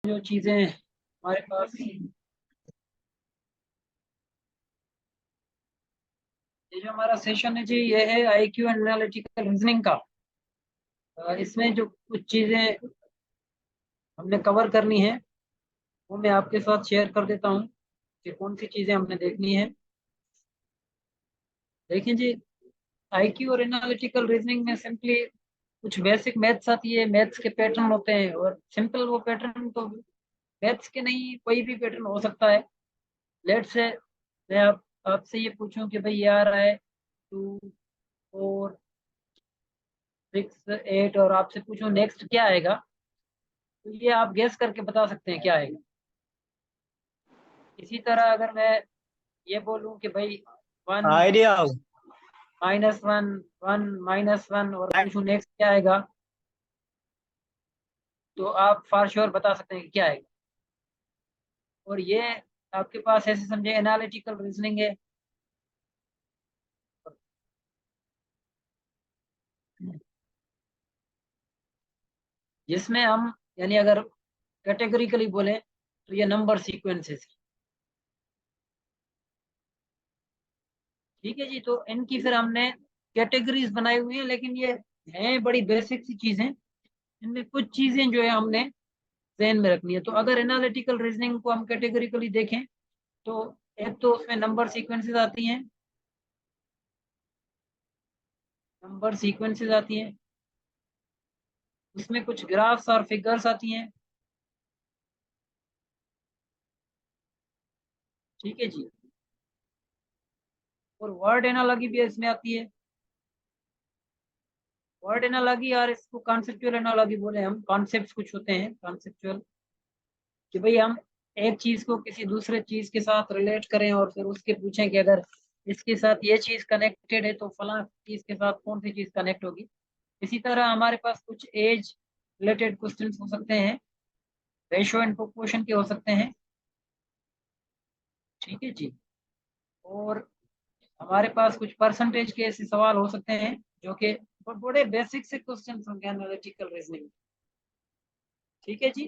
जो चीजें हमारे पास, ये जो हमारा सेशन है जी, ये है आईक्यू एंड एनालिटिकल रीजनिंग का। इसमें जो कुछ चीजें हमने कवर करनी है वो मैं आपके साथ शेयर कर देता हूँ कि कौन सी चीजें हमने देखनी है। देखिए जी, आईक्यू और एनालिटिकल रीजनिंग में सिंपली कुछ बेसिक मैथ्स आती है, मैथ्स के पैटर्न होते हैं और सिंपल वो पैटर्न तो मैथ्स के नहीं, कोई भी पैटर्न हो सकता है। लेट्स से मैं आपसे ये पूछूं कि भाई ये आ रहा है 2 4 6 8 और आपसे पूछूं नेक्स्ट क्या आएगा, तो ये आप गेस करके बता सकते हैं क्या आएगा। इसी तरह अगर मैं ये बोलूं कि भाई 1 आइडिया -1 1 -1 और पूछूं नेक्स्ट क्या आएगा, तो आप फॉर श्योर बता सकते हैं कि क्या आएगा। और ये आपके पास ऐसे समझे एनालिटिकल रीजनिंग है, जिसमें हम यानी अगर कैटेगरिकली बोले तो ये नंबर सीक्वेंसेस, ठीक है जी। तो इनकी फिर हमने कैटेगरीज बनाई हुई है, लेकिन ये हैं बड़ी बेसिक सी चीजें। इनमें कुछ चीजें जो है हमने ध्यान में रखनी है। तो अगर एनालिटिकल रीजनिंग को हम कैटेगरिकली देखें तो एक तो उसमें नंबर सीक्वेंसेस आती हैं, नंबर सीक्वेंसेस आती हैं, उसमें कुछ ग्राफ्स और फिगर्स आती हैं, ठीक है जी। और वर्ड एनालॉजी भी इसमें आती है। वर्ड एनालॉजी और इसको कॉन्सेप्चुअल एनालॉजी बोले हम, कॉन्सेप्ट्स कुछ होते हैं कॉन्सेप्चुअल, कि भाई हम एक चीज को किसी दूसरे चीज के साथ रिलेट करें और फिर उसके पूछें कि अगर इसके साथ ये चीज कनेक्टेड है तो फला चीज के साथ कौन सी चीज कनेक्ट होगी। इसी तरह हमारे पास कुछ एज रिलेटेड क्वेश्चंस हो सकते हैं, रेशो एंड प्रोपोर्शन के हो सकते हैं, ठीक है जी। और हमारे पास कुछ परसेंटेज के ऐसे सवाल हो सकते हैं जो कि बड़े बेसिक से क्वेश्चन होंगे एनालिटिकल रीजनिंग, ठीक है जी।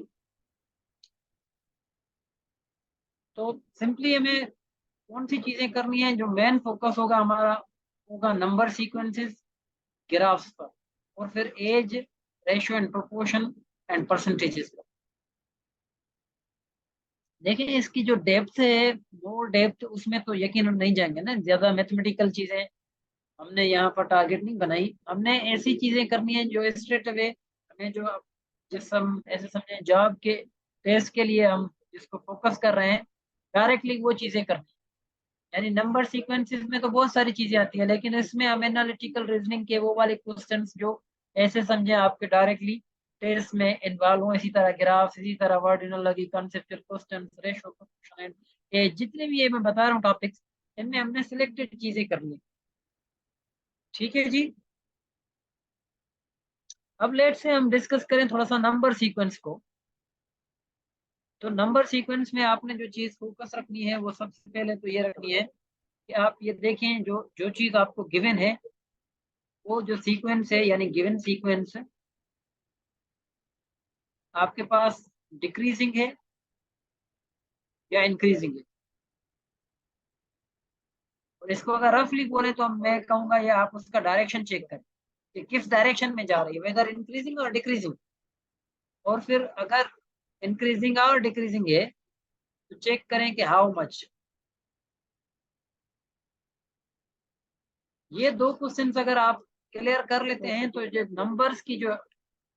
तो सिंपली हमें कौन सी चीजें करनी है, जो मेन फोकस होगा हमारा होगा नंबर सीक्वेंसेस, ग्राफ्स पर, और फिर age, ratio and proportion and percentages पर। देखिए इसकी जो डेप्थ है, वो डेप्थ उसमें तो यकीन हम नहीं जाएंगे ना, ज्यादा मैथमेटिकल चीजें हमने यहाँ पर टारगेट नहीं बनाई। हमने ऐसी चीजें करनी है जो स्ट्रेट अवे हमें जो, जिस हम ऐसे समझे जॉब के टेस्ट के लिए हम जिसको फोकस कर रहे हैं, डायरेक्टली वो चीजें करनी है। यानी नंबर सीक्वेंसेस में तो बहुत सारी चीजें आती है, लेकिन इसमें हम एनालिटिकल रीजनिंग के वो वाले क्वेश्चंस जो ऐसे समझे आपके डायरेक्टली टेस्ट में इन्वॉल्व हो, इसी तरह ग्राफ्स, इसी तरह word analogy, conceptual questions, ratio, proportion, ये जितने भी ये मैं बता रहा हूँ टॉपिक्स, इनमें हमने सिलेक्टेड चीजें करनी है, ठीक है जी। अब लेट से हम डिस्कस करें थोड़ा सा नंबर सीक्वेंस को। तो नंबर सीक्वेंस में आपने जो चीज फोकस रखनी है वो सबसे पहले तो ये रखनी है कि आप ये देखें जो जो चीज आपको गिवन है, वो जो सीक्वेंस है यानी गिवन सीक्वेंस आपके पास डिक्रीजिंग है या इंक्रीजिंग है। और इसको अगर रफली बोले तो मैं कहूंगा ये आप उसका डायरेक्शन चेक करें कि किस डायरेक्शन में जा रही है, वेदर इंक्रीजिंग और डिक्रीजिंग। और फिर अगर इंक्रीजिंग और डिक्रीजिंग है तो चेक करें कि हाउ मच। ये दो क्वेश्चंस अगर आप क्लियर कर लेते हैं तो जो नंबर्स की जो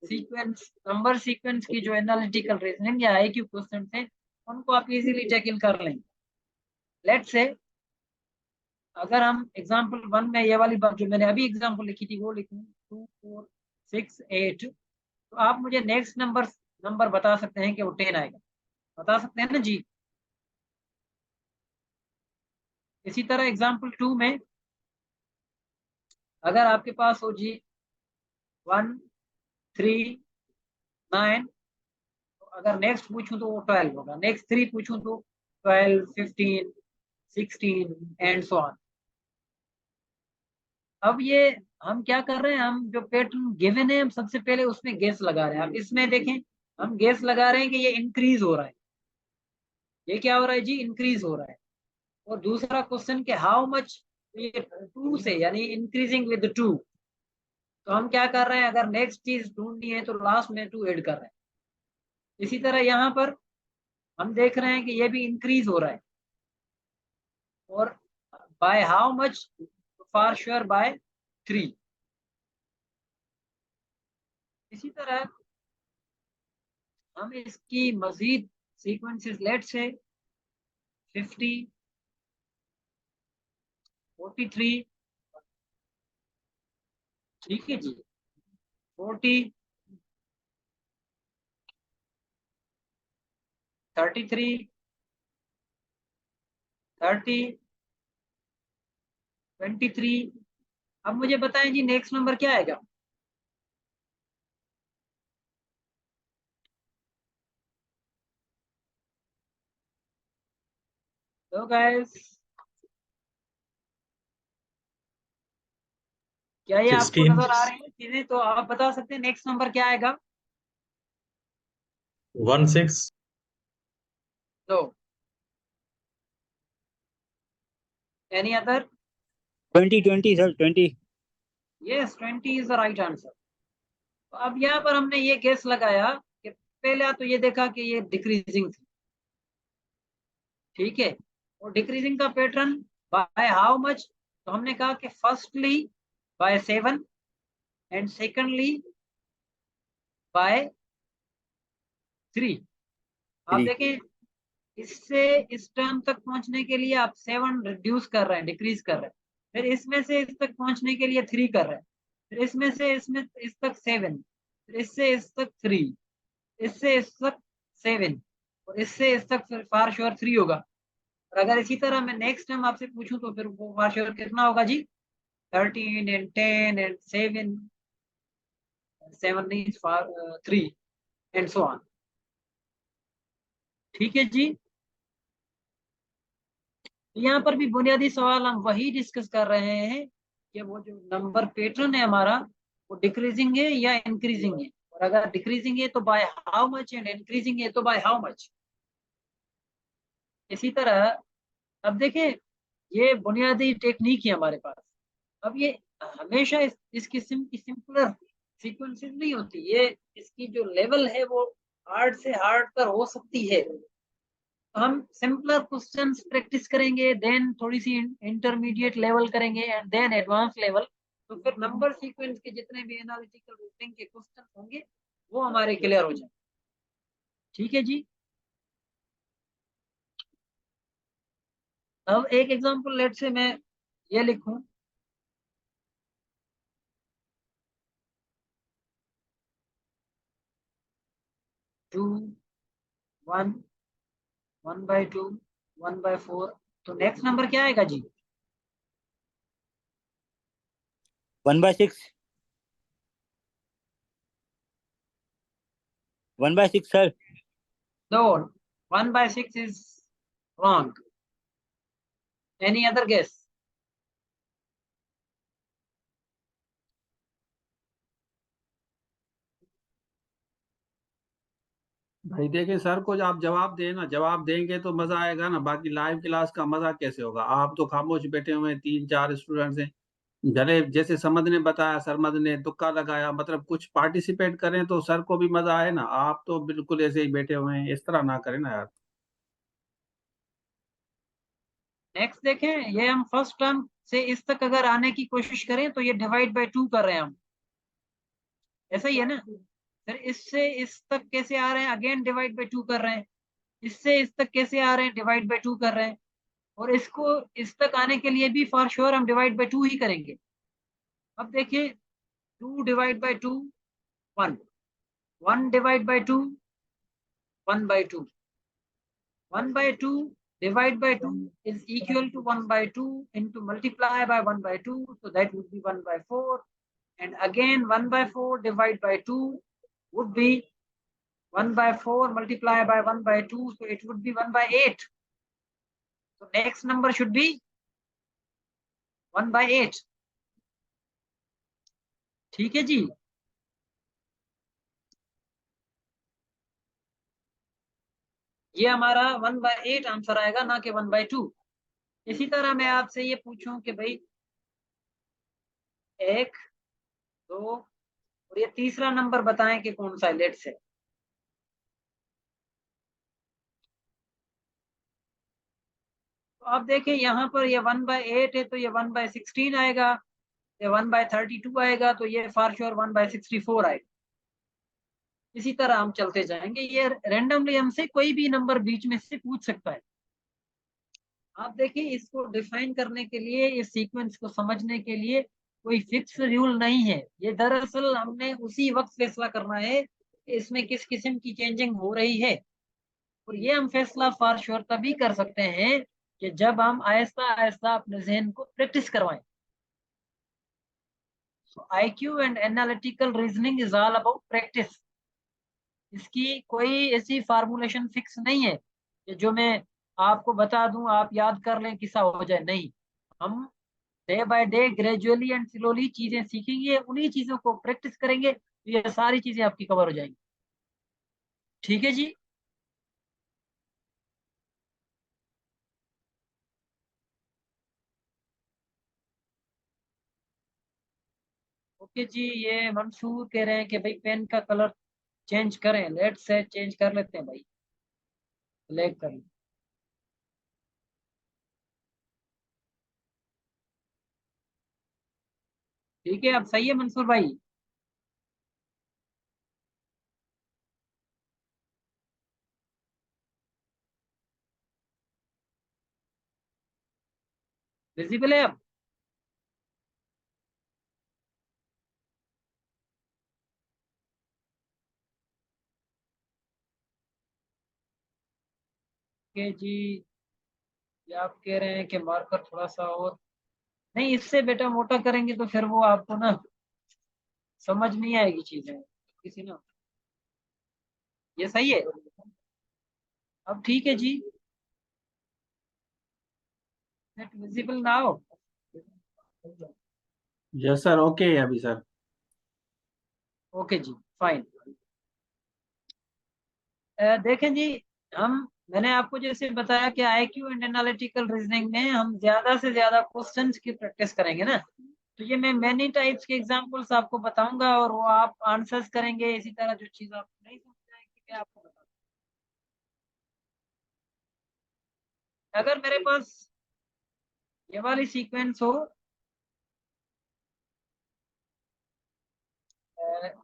सीक्वेंस, नंबर सीक्वेंस की जो एनालिटिकल रीजनिंग या आईक्यू क्वेश्चंस हैं, उनको आप इजीली टैकल कर लेंगे। लेट्स से अगर हम एग्जांपल 1 में ये वाली बात जो मैंने अभी एग्जांपल लिखी थी वो लिखूं 2 4 6 8, तो आप मुझे नेक्स्ट नंबर नंबर बता सकते हैं कि वो 10 आएगा, बता सकते हैं ना जी। इसी तरह एग्जांपल 2 में अगर आपके पास हो जी 1 3 9, तो अगर नेक्स्ट पूछूं तो वो 12 होगा, नेक्स्ट 3 पूछूं तो 12 15 16 एंड सो ऑन। अब ये हम क्या कर रहे हैं, हम जो पैटर्न गिवन है हम सबसे पहले उसमें गेस लगा रहे हैं। अब इसमें देखें हम गेस लगा रहे हैं कि ये इंक्रीज हो रहा है। ये क्या हो रहा है जी? इंक्रीज हो रहा है। और दूसरा क्वेश्चन के हाउ मच, ये टू से यानी इंक्रीजिंग विद टू। तो हम क्या कर रहे हैं, अगर नेक्स्ट चीज ढूंढनी है तो लास्ट में टू ऐड कर रहे हैं। इसी तरह यहाँ पर हम देख रहे हैं कि ये भी इंक्रीज हो रहा है। और by how much? For sure by 3। इसी तरह हम इसकी मजीद सीक्वेंसेस लेट से 50, 43, ठीक है जी, 40, 33, 30, 23। अब मुझे बताएं जी नेक्स्ट नंबर क्या आएगा? तो गाइस, क्या ये आपको 16, नजर आ रही है चीजें? तो आप बता सकते हैं नेक्स्ट नंबर क्या आएगा? 16, तो any other? 20 sir 20। Yes, 20 is the right answer. तो अब यहाँ पर हमने ये गेस लगाया कि पहले तो ये देखा कि ये डिक्रीजिंग थी, ठीक है। और डिक्रीजिंग का पैटर्न बाय हाउ मच? तो हमने कहा कि firstly by 7 and secondly by 3। आप 3। देखें, इससे इस टर्म तक पहुंचने के लिए आप 7 रिड्यूस कर रहे हैं, डिक्रीज कर रहे हैं। फिर इसमें से इस तक पहुंचने के लिए 3 कर रहे हैं। फिर इसमें से इसमें इस तक 7, फिर इससे इस तक 3, इससे इस तक 7, और इससे इस तक फिर फार श्योर 3 होगा। और अगर इसी तरह मैं नेक्स्ट टाइम आपसे पूछूं तो फिर वो फार श्योर कितना होगा जी? 13 एंड 10 एंड 7, 7 नहीं, फार 3 एंड सो ऑन। ठीक है जी। यहाँ पर भी बुनियादी सवाल हम वही डिस्कस कर रहे हैं कि वो जो नंबर पैटर्न है हमारा, वो डिक्रीजिंग है या इंक्रीजिंग है। और अगर डिक्रीजिंग है तो bye how much, and increasing है तो बाय हाउ मच। इसी तरह अब देखें, ये बुनियादी टेक्निक है हमारे पास। अब ये हमेशा इस किस्म की सिंपलर सीक्वेंसेस नहीं होती। ये इसकी जो लेवल है वो हार्ड से हार्ड पर हो सकती है। हम सिंपलर क्वेश्चंस प्रैक्टिस करेंगे, देन थोड़ी सी इंटरमीडिएट लेवल करेंगे, एंड देन एडवांस लेवल। तो फिर नंबर सीक्वेंस के जितने भी एनालिटिकल रीजनिंग के क्वेश्चन होंगे वो हमारे क्लियर हो जाए। ठीक है जी। अब एक एग्जांपल लेट से मैं ये लिखूं, 2, 1, 1/2, 1/4। तो नेक्स्ट नंबर क्या आएगा जी? 1/6। 1/6 sir. No, 1/6 is wrong. Any other guess? भाई देखिए सर को आप जवाब देना, जवाब देंगे तो मजा आएगा ना, बाकी लाइव क्लास का मजा कैसे होगा? आप तो खामोश बैठे हुए हैं, 3 4 स्टूडेंट्स हैं। भले जैसे समझ ने बताया, सरमद ने तुक्का लगाया, मतलब कुछ पार्टिसिपेट करें तो सर को भी मजा आए ना। आप तो बिल्कुल ऐसे ही बैठे हुए हैं, इस तरह ना करें ना यार। नेक्स्ट देखें, ये हम फर्स्ट टर्म से इस तक अगर आने की कोशिश करें तो ये डिवाइड बाय 2 कर रहे हैं हम, ऐसा ही है ना। फिर इससे इस तक कैसे आ रहे हैं? अगेन डिवाइड बाय 2 कर रहे हैं। इससे इस तक कैसे आ रहे हैं? डिवाइड बाय 2 कर रहे हैं। और इसको इस तक आने के लिए भी फॉर श्योर हम डिवाइड बाय 2 ही करेंगे। अब देखिए, 2 divide by 2, 1, 1 divide by 2, 1/2, 1/2 divide by 2 is equal to 1/2 into multiply by 1/2, so that would be 1/4. And again 1/4 divided by 2 would be 1/4 multiply by 1/2, so it would be 1/8. So next number should be 1/8. ठीक है जी। ये हमारा 1/8 answer आएगा, ना कि 1/2। इसी तरह मैं आपसे ये पूछूं कि भाई 1, 2 और ये तीसरा नंबर बताएं कि कौन सा है, लेट से। तो आप देखिए यहाँ पर ये 1/8 है, तो ये 1/16 आएगा, ये 1/32 आएगा, तो ये फॉर श्योर 1/64 आएगा। इसी तरह हम चलते जाएंगे, ये रेंडमली हमसे कोई भी नंबर बीच में से पूछ सकता है। आप देखिए इसको डिफाइन करने के लिए, इस सीक्वेंस को समझने के लिए कोई फिक्स रूल नहीं है। ये दरअसल हमने उसी वक्त फैसला करना है कि इसमें किस किस्म की चेंजिंग हो रही है। और ये हम फैसला फॉर श्योर तभी कर सकते हैं कि जब हम आहिस्ता आहिस्ता अपने जहन को प्रैक्टिस करवाएं। सो IQ and analytical reasoning is all about practice. इसकी कोई ऐसी फार्मूलेशन फिक्स नहीं है कि जो मैं आपको बता दूं आप याद कर लें किस्सा हो जाए, नहीं। हम day by day gradually and slowly चीजें सीखेंगे, उन्हीं चीजों को प्रैक्टिस करेंगे तो ये सारी चीजें आपकी कवर हो जाएंगी। ठीक है जी। ओके जी, ये मंसूर कह रहे हैं कि भाई पेन का कलर चेंज करें। लेट से चेंज कर लेते हैं भाई, ब्लैक कर लें। ठीक है, अब सही है मंसूर भाई। विजिबल है अब? ओके जी, ये आप कह रहे हैं कि मार्कर थोड़ा सा और, नहीं इससे बेटा मोटा करेंगे तो फिर वो आपको ना समझ नहीं आएगी चीजें किसी ना। ये सही है, अब ठीक है जी। विजिबल ना हो। यस सर, ओके है अभी सर। ओके जी, फाइन। देखें जी, हम मैंने आपको जैसे बताया कि IQ एंड एनालिटिकल रीजनिंग में हम ज्यादा से ज्यादा क्वेश्चंस की प्रैक्टिस करेंगे ना। तो ये मैं मैनी टाइप्स के एग्जांपल्स आपको बताऊंगा और वो आप आंसर्स करेंगे। इसी तरह जो चीज आप नहीं समझ आएगी मैं आपको बताऊंगा। अगर मेरे पास ये वाली सीक्वेंस हो,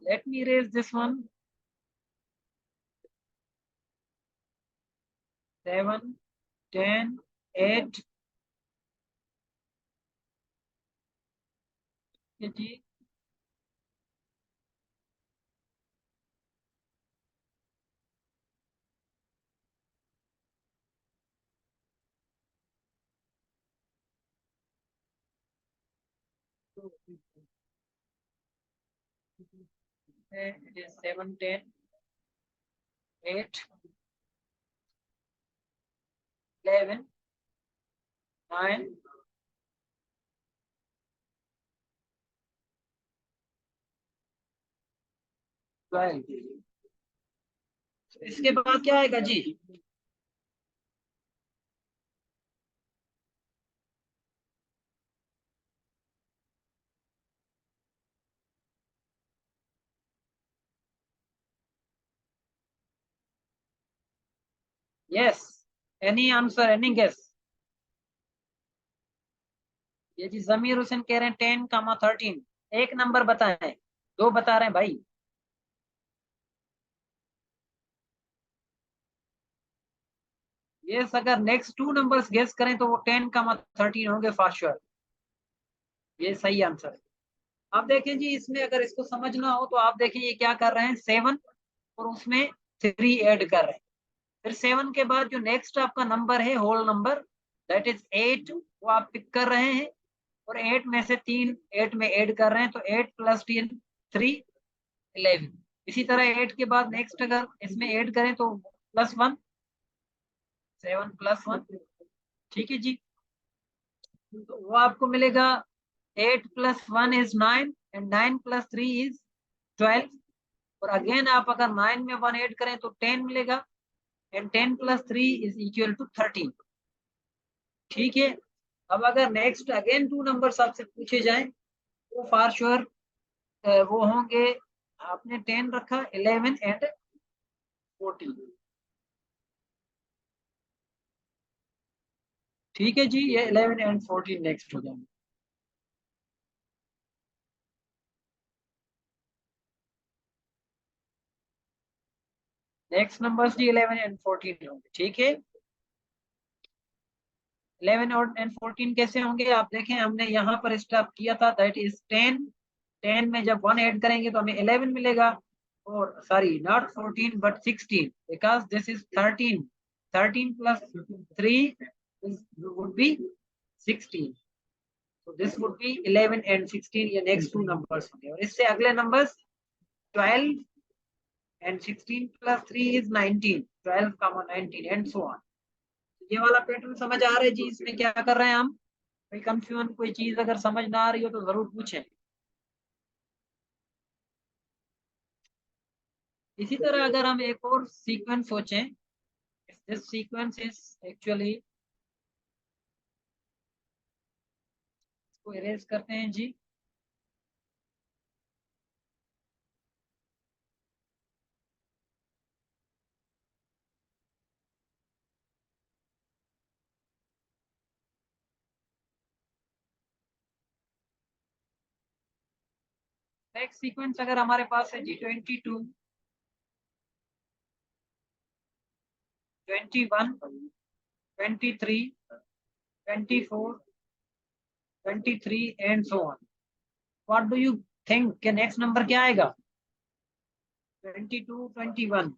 let me raise this one, 7, 10, 8 जी। it is 7, 10, 8, 11, 9, 12। इसके बाद क्या आएगा जी? Yes, any answer, any guess? ये जी जमीर हुसैन कह रहे हैं 10, 13। एक नंबर बताएं, दो बता रहे हैं भाई। यस, अगर नेक्स्ट 2 नंबर्स गेस करें तो वो 10, 13 होंगे फॉर श्योर। ये सही आंसर है। अब देखें जी, इसमें अगर इसको समझना हो तो आप देखें ये क्या कर रहे हैं, 7 और उसमें 3 ऐड कर रहे हैं। फिर 7 के बाद जो नेक्स्ट आपका नंबर है होल नंबर, दैट इज 8, वो आप पिक कर रहे हैं और 8 में से 3 8 में ऐड कर रहे हैं, तो 8 + 10, 3, 11। इसी तरह 8 के बाद नेक्स्ट अगर इसमें ऐड करें तो +1, 7 + 1। ठीक है जी, तो वो आपको मिलेगा 8 + 1 इज 9 एंड 9 + 3 इज 12। और अगेन आप अगर 9 में 1 ऐड करें तो 10 मिलेगा। and 10 plus 3 is equal to 13. ठीक है, अब अगर नेक्स्ट अगेन 2 नंबर्स आपसे पूछे जाएं तो फॉर श्योर वो होंगे, आपने 10 रखा, 11 एंड 14। ठीक है जी, ये 11 एंड 14 नेक्स्ट हो जाएंगे। नेक्स्ट नंबर्स जी 11 एंड 14 होंगे। ठीक है, 11 और एंड 14 कैसे होंगे आप देखें, हमने यहाँ पर स्टॉप किया था, दैट इज 10। 10 में जब 1 ऐड करेंगे तो हमें 11 मिलेगा, और sorry not 14 but 16, because this is 13। 13 plus 3 would be 16, so this would be 11 and 16, ये नेक्स्ट 2 नंबर्स होंगे। और इससे अगले numbers 12 and 16 plus 3 is 19, 12, 19 and so on। ये वाला पैटर्न समझ आ रहा है जी? इसमें क्या कर रहे हैं हम, कोई कंफ्यूजन, कोई चीज अगर समझ ना आ रही हो तो जरूर पूछें। इसी तरह अगर हम एक और सीक्वेंस सोचें, दिस सीक्वेंस इज एक्चुअली, इसको इरेज करते हैं जी। नेक्स्ट सीक्वेंस अगर हमारे पास है जी 22, 21, 23, 24, 23 and so on. What do you think के नेक्स्ट नंबर क्या आएगा? 22, 21।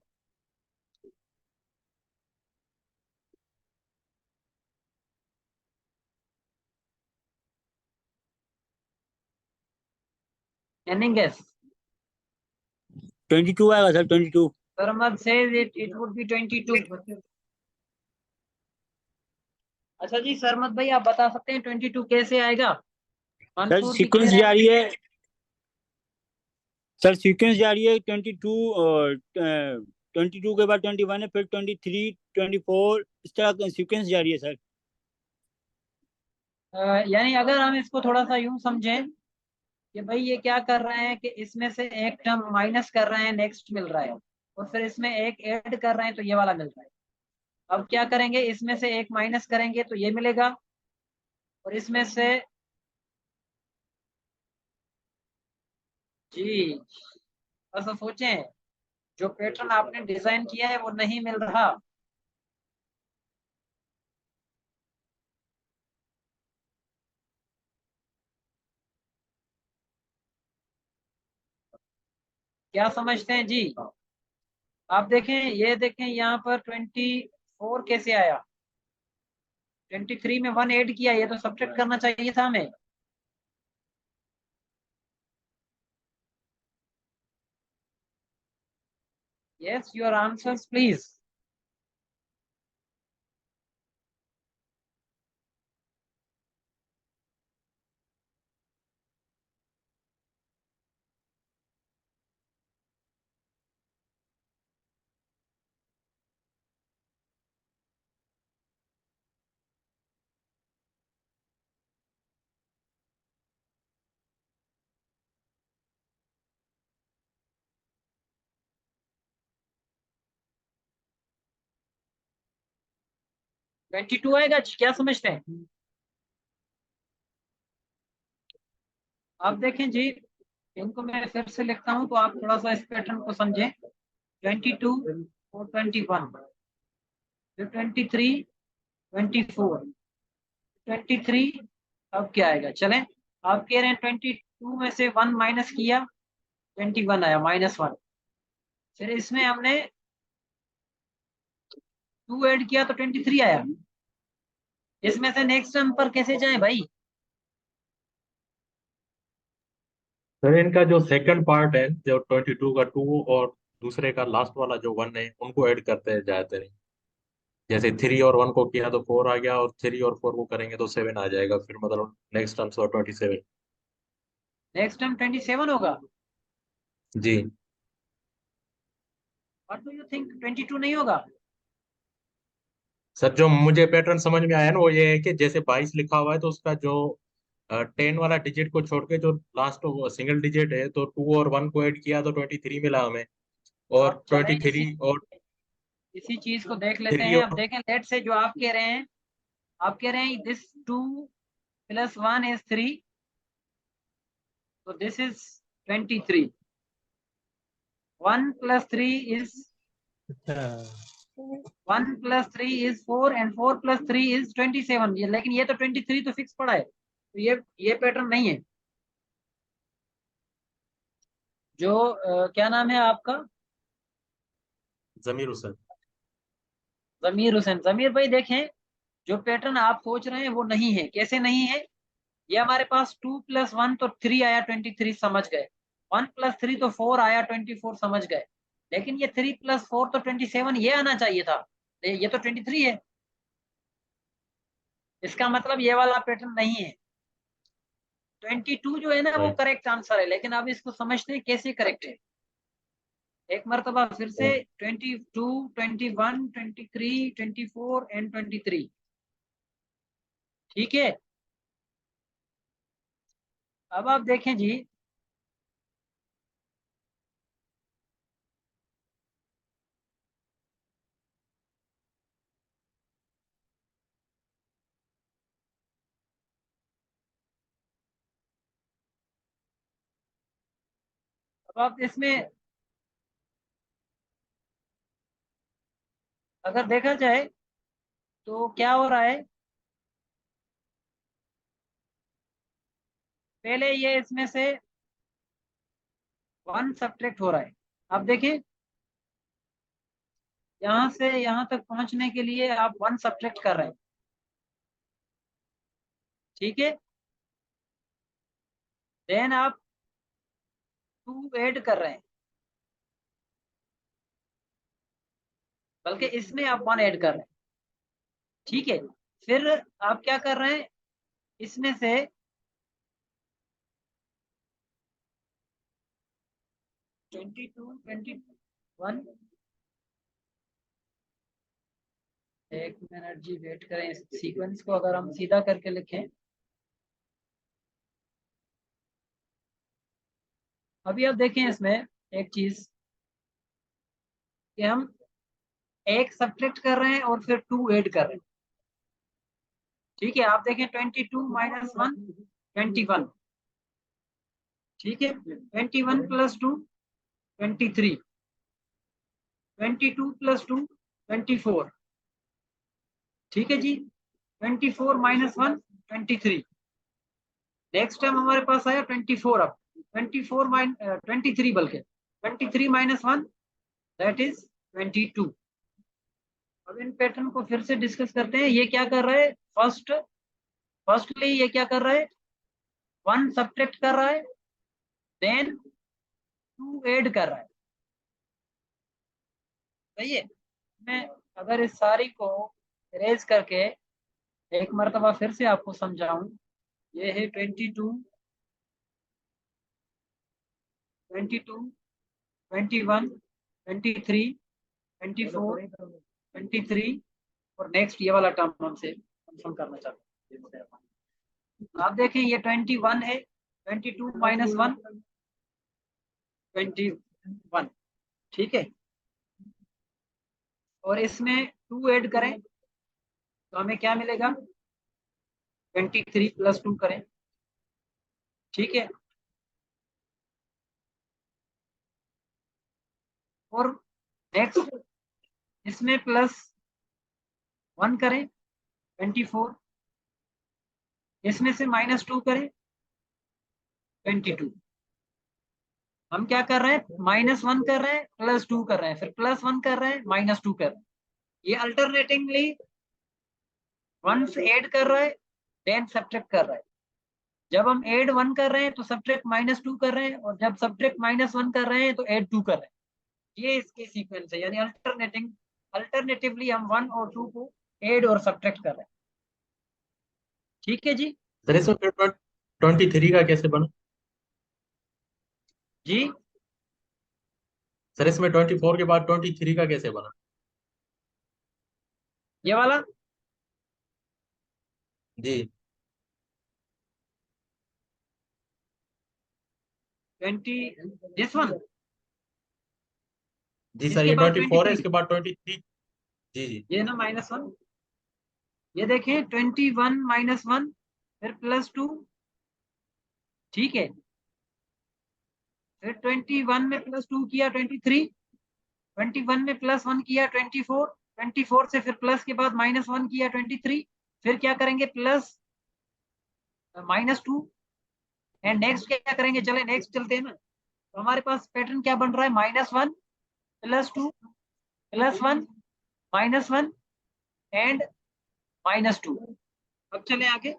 Any guess? 22 आएगा sir, 22। Sarmad says it would be 22। अच्छा जी सरमद भाई, आप बता सकते हैं 22 कैसे आएगा? सर सीक्वेंस जारी है, सर सीक्वेंस जारी है। 22 और 22 के बाद 21 है, फिर 23, 24, इस तरह सीक्वेंस जारी है सर। यानी अगर हम इसको थोड़ा सा यूं समझें कि भाई ये क्या कर रहे हैं कि इसमें से एक टर्म माइनस कर रहे हैं, नेक्स्ट मिल रहा है, और फिर इसमें एक ऐड कर रहे हैं तो ये वाला मिल रहा है। अब क्या करेंगे, इसमें से एक माइनस करेंगे तो ये मिलेगा, और इसमें से जी ऐसा सोचें, जो पैटर्न आपने डिजाइन किया है वो नहीं मिल रहा। क्या समझते हैं जी? आप देखें, ये देखें यहाँ पर 24 कैसे आया, 23 में 1 ऐड किया, ये तो सब्ट्रैक्ट करना चाहिए था हमें। Yes, your answers please. Twenty two आएगा, क्या समझते हैं आप? देखें जी, इनको मैं फिर से लिखता हूं तो आप थोड़ा सा इस पैटर्न को समझें। 22 और 21, फिर 23, 24, 23, अब क्या आएगा? चलें, आप कह रहे हैं 22 में से 1 माइनस किया, 21 आया, -1। फिर इसमें हमने 2 ऐड किया तो 23 आया। इसमें से नेक्स्ट टर्म पर कैसे जाएं भाई? सर इनका जो सेकंड पार्ट है, जो 22 का 2 और दूसरे का लास्ट वाला जो 1 है, उनको ऐड करते जाते हैं। जैसे 3 और 1 को किया तो 4 आ गया, और 3 और 4 को करेंगे तो 7 आ जाएगा, फिर मतलब नेक्स्ट टर्म 27। नेक्स्ट टर्म 27 होगा। जी। व्हाट डू यू थिंक, 22 नहीं होगा? सर जो मुझे पैटर्न समझ में आया ना वो ये है कि जैसे 22 लिखा हुआ है तो उसका जो 10 वाला डिजिट को छोड़ के जो लास्ट सिंगल डिजिट है तो 2 और 1 को ऐड किया तो 23 मिला हमें, और आप चले 23 और इसी चीज को देख लेते 3 हैं। अब और देखें, लेट से जो आप कह रहे हैं, आप कह रहे हैं दिस 2 + 1 is 3, तो this is 23। 1 + 3 is 1 + 3 is 4 and 4 + 3 is 27। ये लेकिन ये तो 23 तो फिक्स पड़ा है, तो ये पैटर्न नहीं है। जो क्या नाम है आपका? जमीर हुसैन। जमीर हुसैन। जमीर भाई देखें, जो पैटर्न आप सोच रहे हैं वो नहीं है। कैसे नहीं है? ये हमारे पास 2 + 1 तो 3 आया, 23 समझ गए। 1 + 3 तो 4 आया, 24 समझ गए। लेकिन ये 3 + 4 तो 27 ये आना चाहिए था, ये तो 23 है। इसका मतलब ये वाला पैटर्न नहीं है। 22 जो है ना वो राइट। करेक्ट आंसर है, लेकिन अब इसको समझते हैं कैसे करेक्ट है। एक मरतबा फिर से 22, 21, 23, 24 एंड 23। ठीक है, अब आप देखें जी, अब आप इसमें अगर देखा जाए तो क्या हो रहा है, पहले ये इसमें से 1 सब्ट्रैक्ट हो रहा है। अब देखिए, यहां से यहां तक पहुंचने के लिए आप 1 सब्ट्रैक्ट कर रहे हैं। ठीक है, देन आप 2 ऐड कर रहे हैं, बल्कि इसमें आप 1 ऐड कर रहे हैं। ठीक है, फिर आप क्या कर रहे हैं, इसमें से 22, 21, एक मिनट जी वेट करें। इस सीक्वेंस को अगर हम सीधा करके लिखें, अभी आप देखें इसमें एक चीज कि हम 1 सब्ट्रैक्ट कर रहे हैं और फिर 2 ऐड कर रहे हैं। ठीक है, आप देखें 22 - 1 21। ठीक है, 21 + 2 23, 22 + 2 24। ठीक है जी, 24 - 1 23। नेक्स्ट टाइम हमारे पास आया 24। अब 24 23, बल्कि 23 - 1 दैट इज 22। अब इन पैटर्न को फिर से डिस्कस करते हैं। ये क्या कर रहा है, फर्स्टली ये क्या कर रहा है, 1 सब्ट्रैक्ट कर रहा है, देन 2 ऐड कर रहा है। सही है। मैं अगर इस सारी को इरेज करके एक मरतबा फिर से आपको समझाऊं, ये है 22, 22, 21, 23, 24, 23 और नेक्स्ट ये वाला टर्म हमसे कंफर्म करना चाहते हैं। आप देखें ये 21 है, 22 - 1 21। ठीक है, और इसमें 2 ऐड करें तो हमें क्या मिलेगा, 23 + 2 करें। ठीक है, और नेक्स्ट इसमें +1 करें 24, इसमें से -2 करें 22। हम क्या कर रहे हैं, -1 कर रहे हैं, +2 कर रहे हैं, फिर +1 कर रहे हैं, -2 कर रहे हैं। ये अल्टरनेटिवली वंस ऐड कर रहा है, देन सब्ट्रैक्ट कर रहा है। जब हम ऐड 1 कर रहे हैं तो सब्ट्रैक्ट -2 कर रहे हैं, और जब सब्ट्रैक्ट -1 कर रहे हैं तो ऐड 2 कर रहे हैं। ये इसकी सीक्वेंस है, यानी अल्टरनेटिवली हम 1 और 2 को ऐड और सब्ट्रैक्ट कर रहे हैं। ठीक है जी। सर इसमें फिर 23 का कैसे बना? जी, सर इसमें 24 के बाद 23 का कैसे बना? ये वाला जी 20, दिस वन, जी सर, इसके ये बाद 24 है, 23, इसके बाद 23। जी जी ये ना -1, ये देखें 21 -1 फिर +2, ठीक है, फिर 21 में +2 किया 23, 21 में +1 किया 24, 24 से फिर प्लस के बाद -1 किया 23, फिर क्या करेंगे प्लस -2, एंड नेक्स्ट क्या करेंगे, चले नेक्स्ट चलते हैं ना। तो हमारे पास पैटर्न क्या बन रहा है, -1 +2 +1 -1 एंड -2। अब चले आगे,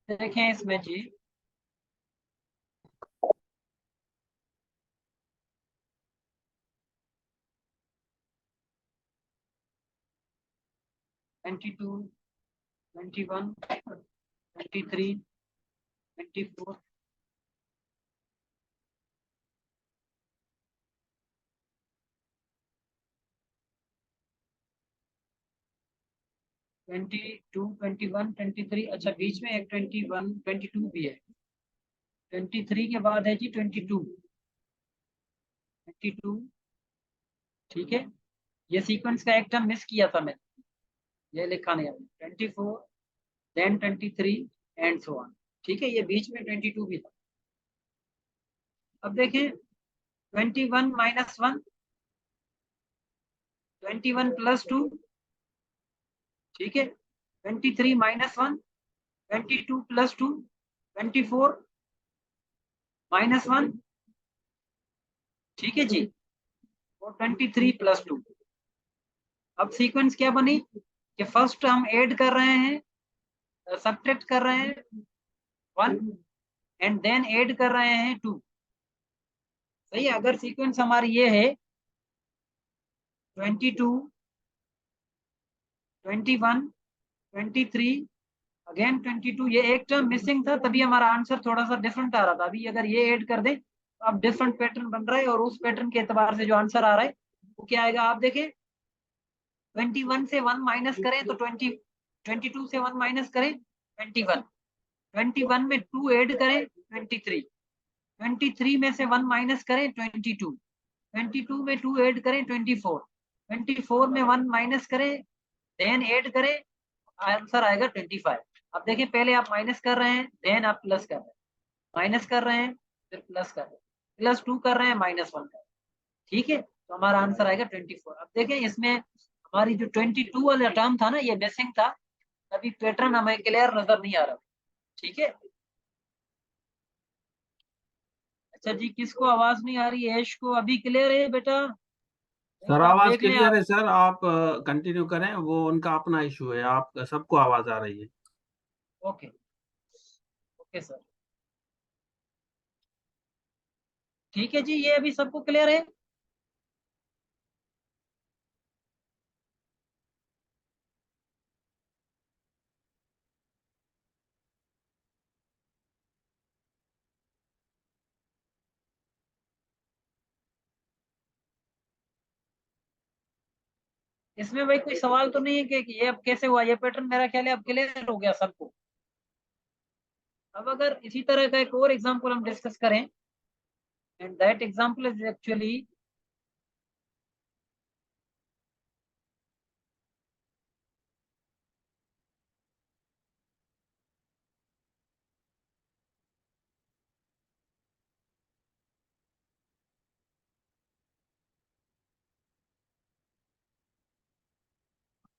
देखें इसमें जी, ट्वेंटी टू, 21, 23, 24, 22, 21, 23, अच्छा बीच में एक 21, 22 भी है, 23 के बाद है जी 22, 22, ठीक है, ये सीक्वेंस का एक टर्म मिस किया था मैंने, ये लिखा नहीं आपने, 24 देन 23 एंड सो ऑन, ठीक है, ये बीच में 22 भी था। अब देखें 21 -1, 21 +2, ठीक है, 23 -1, 22 +2, 24 -1, ठीक है जी, और 23 +2। अब सीक्वेंस क्या बनी कि फर्स्ट हम ऐड कर रहे हैं, सब्ट्रैक्ट कर रहे हैं 1 एंड देन ऐड कर रहे हैं 2, सही है। अगर सीक्वेंस हमारी ये है 22, 21, 23 अगेन 22, ये एक टर्म मिसिंग था, तभी हमारा आंसर थोड़ा सा डिफरेंट आ रहा था। अभी अगर ये ऐड कर दें तो अब डिफरेंट पैटर्न बन रहा है, और उस पैटर्न के एतबार से जो आंसर आ रहा है वो क्या आएगा, आप देखें 21 से 1 माइनस करें तो 20, 22 से 1 माइनस करें 21, 21 में 2 ऐड करें 23, 23 में से 1 माइनस करें 22, 22 में 2 ऐड करें 24, 24 में 1 माइनस करें देन ऐड करें, आंसर आएगा 25। अब देखिए पहले आप माइनस कर रहे हैं देन आप प्लस कर रहे हैं, माइनस कर रहे हैं फिर प्लस कर रहे हैं, +2 कर रहे हैं -1 कर रहे हैं, ठीक है, तो हमारा आंसर आएगा 24। अब देखें इसमें हमारी जो 22 वाला टर्म था ना, ये मिसिंग था, अभी पैटर्न हमें क्लियर नजर नहीं आ रहा, ठीक है। अच्छा जी, किसको आवाज नहीं आ रही है, ऐश को अभी क्लियर है बेटा, सर एक बार आवाज देख लें क्लियर आप। है सर, आप कंटिन्यू करें, वो उनका अपना इशू है, आप सबको आवाज आ रही है। ओके, ओके सर, ठीक है जी, ये अभी सबको क्लियर है। इसमें भाई कोई सवाल तो नहीं है कि ये अब कैसे हुआ, ये पैटर्न मेरा ख्याल है अब क्लियर हो गया सबको। अब अगर इसी तरह का एक और एग्जांपल हम डिस्कस करें, and that example is actually,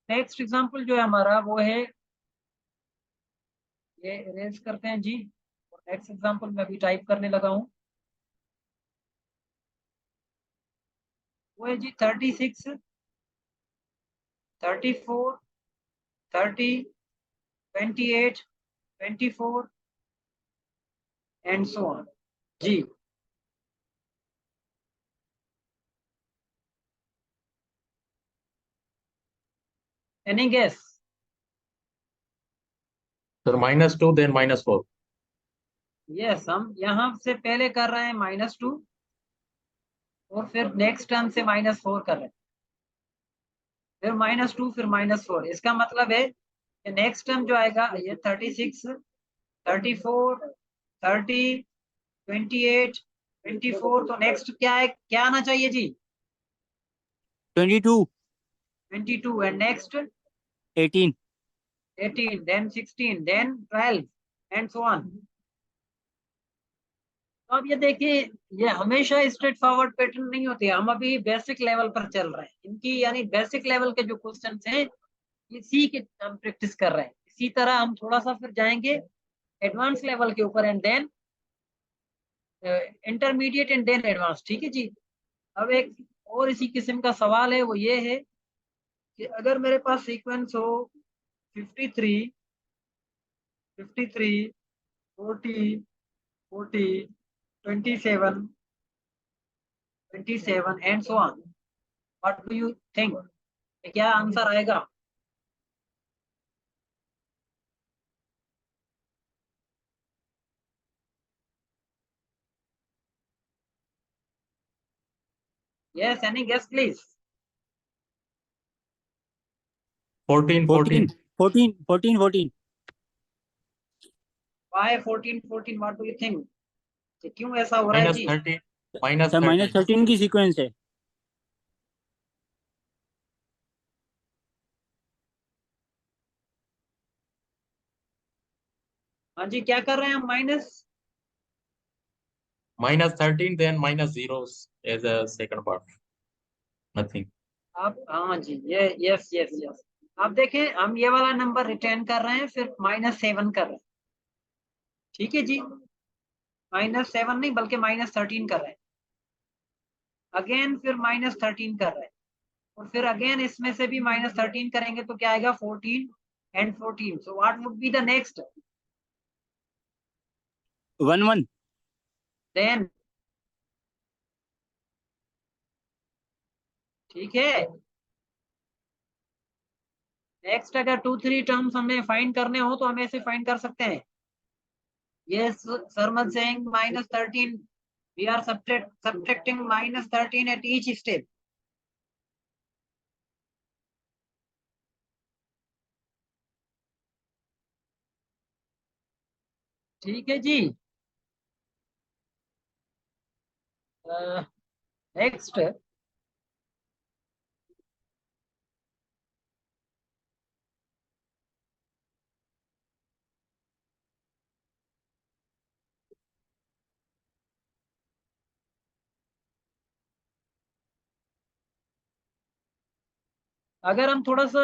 next example जो है हमारा वो है, ये इरेज करते हैं जी, और नेक्स्ट एग्जांपल मैं अभी टाइप करने लगा हूँ। वो है जी 36, 34, 30, 28, 24 एंड सो ऑन जी। Any guess? Sir -2 then -4। Yes, हम यहाँ से पहले कर रहे हैं -2 और फिर नेक्स्ट टर्म से -4 कर रहे हैं, फिर -2 फिर -4। इसका मतलब है कि नेक्स्ट टर्म जो आएगा ये 36, 34, 30, 28, 24, तो नेक्स्ट क्या है, क्या आना चाहिए जी? 22, 22 and next 18। 18, then 16, then 12 and so on. तो अब ये देखिए, ये हमेशा स्ट्रेट फॉरवर्ड पैटर्न नहीं होते, हम अभी बेसिक लेवल पर चल रहे हैं इनकी, यानी बेसिक लेवल के जो क्वेश्चंस हैं इसी के हम प्रैक्टिस कर रहे हैं। इसी तरह हम थोड़ा सा फिर जाएंगे एडवांस लेवल के ऊपर, and then intermediate and then advance. ठीक है जी। अब एक और इसी किस्म का सवाल है, वो ये है कि अगर मेरे पास सीक्वेंस हो 53, 53, 40, 40, 27, 27 and so on, what do you think, क्या आंसर आएगा? Yes, any guess please? 14 14, 14। 14, 14, 14। Why 14, 14, what do you think, क्यों ऐसा हो रहा है जी? -13, सर -13। -13 की सीक्वेंस है। हाँ जी, क्या कर रहे हैं हम? -13 then -0 as a second part, nothing। आप, हाँ जी, ये यस यस यस। आप देखें, हम ये वाला नंबर रिटर्न कर रहे हैं, फिर -7 कर रहे हैं। ठीक है जी, -7 नहीं बल्कि -13 कर रहे हैं, अगेन फिर -13 कर रहे हैं, और फिर अगेन इसमें से भी -13 करेंगे तो क्या आएगा? 14 and 14। So what would be the next? 1, 1। Then ठीक है, नेक्स्ट अगर 2 3 टर्म्स हमें फाइंड करने हो तो हम ऐसे फाइंड कर सकते हैं। Yes, Sarmad saying -13. We are subtracting -13 at each step. ठीक है जी। नेक्स्ट, अगर हम थोड़ा सा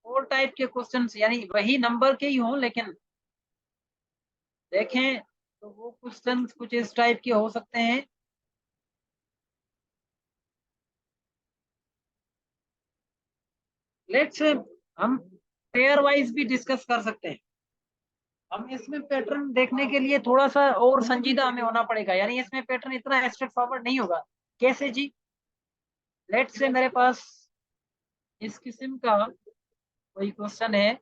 और टाइप के क्वेश्चंस, यानी वही नंबर के ही हों लेकिन देखें तो वो क्वेश्चंस कुछ इस टाइप के हो सकते हैं। लेट्स हम पेयर वाइज भी डिस्कस कर सकते हैं। हम इसमें पैटर्न देखने के लिए थोड़ा सा और संजीदा हमें होना पड़ेगा, यानी इसमें पैटर्न इतना स्ट्रेट फॉरवर्ड नहीं होगा। कैसे जी? लेट्स से मेरे पास इस किस्म का कोई क्वेश्चन है,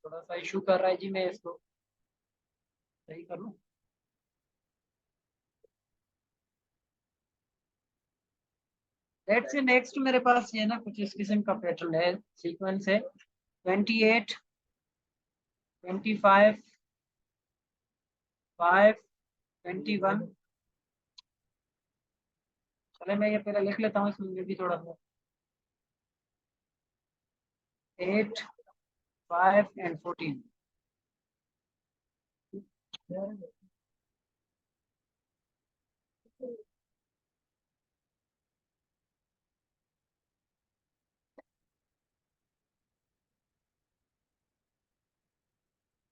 थोड़ा सा इशू कर रहा है जी, मैं इसको सही कर लूं। लेट्स से नेक्स्ट मेरे पास ये ना कुछ इस किस्म का पैटर्न है, सीक्वेंस है 28, 25, 5, 21। चले मैं ये पहले लिख लेता हूँ, इसमें भी थोड़ा सा 8, 5 and 14.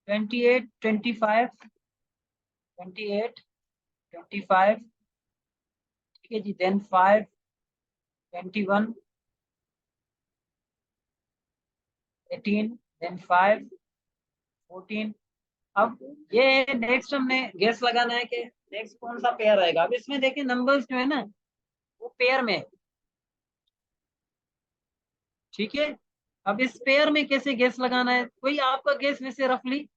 (28, 25, 28, 25, ठीक है जी, then 5, 21, 18, then 5, 14. अब ये नेक्स्ट हमने गेस लगाना है कि नेक्स्ट कौन सा पेयर आएगा। अब इसमें देखिए नंबर्स जो है ना वो पेयर में, ठीक है। अब इस पेयर में कैसे गेस लगाना है, कोई आपका गेस में से रफली?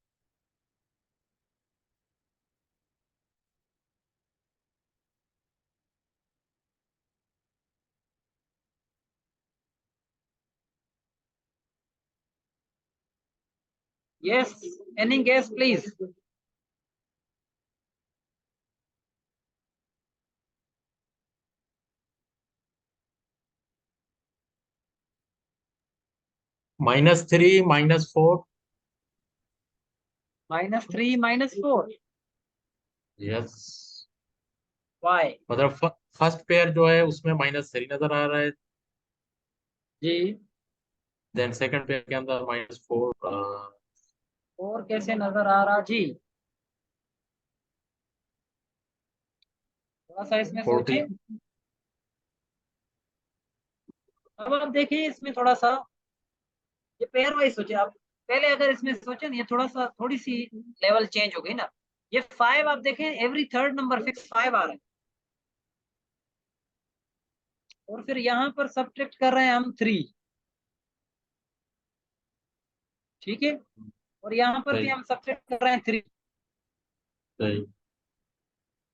Yes, any guess please? -3, -4. -3, -4. Yes, why? मतलब फर्स्ट पेयर जो है उसमें -3 नजर आ रहा है, जी, देन सेकंड पेयर के अंदर -4. और कैसे नजर आ रहा जी? थोड़ा सा इसमें 40. सोचिए। अब आप देखिए इसमें थोड़ा सा ये पेयर वाइज सोचिए आप। पहले अगर इसमें सोचे ना, ये थोड़ी सी लेवल चेंज हो गई ना। ये 5 आप देखें, एवरी थर्ड नंबर फिक्स 5 आ रहा है, और फिर यहाँ पर सब्ट्रैक्ट कर रहे हैं हम 3, ठीक है। और यहाँ पर भी सही हम सब्ट्रैक्ट कर रहे हैं 3, सही.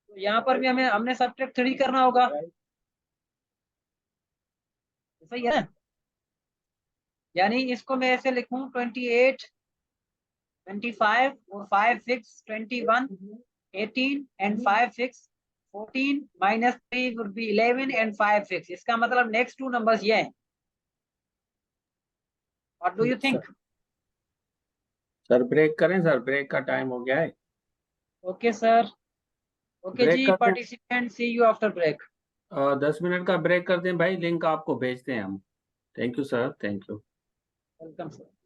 तो यहाँ पर भी हमने सब्ट्रैक्ट 3 करना होगा, सही है ना। यानी इसको मैं ऐसे लिखूं 28, 25 और 5 fix 21, 18 and 5 fix 14, -3 would be 11 and 5 fix. इसका मतलब नेक्स्ट 2 नंबर्स ये हैं। What do you think? Sir break करें, सर ब्रेक का टाइम हो गया है। ओके सर, ओके ब्रेक जी, करते हैं। Participant see you after break. 10 minute का ब्रेक करते हैं भाई, लिंक आपको भेजते हैं हम। Thank you sir, thank you. Welcome sir.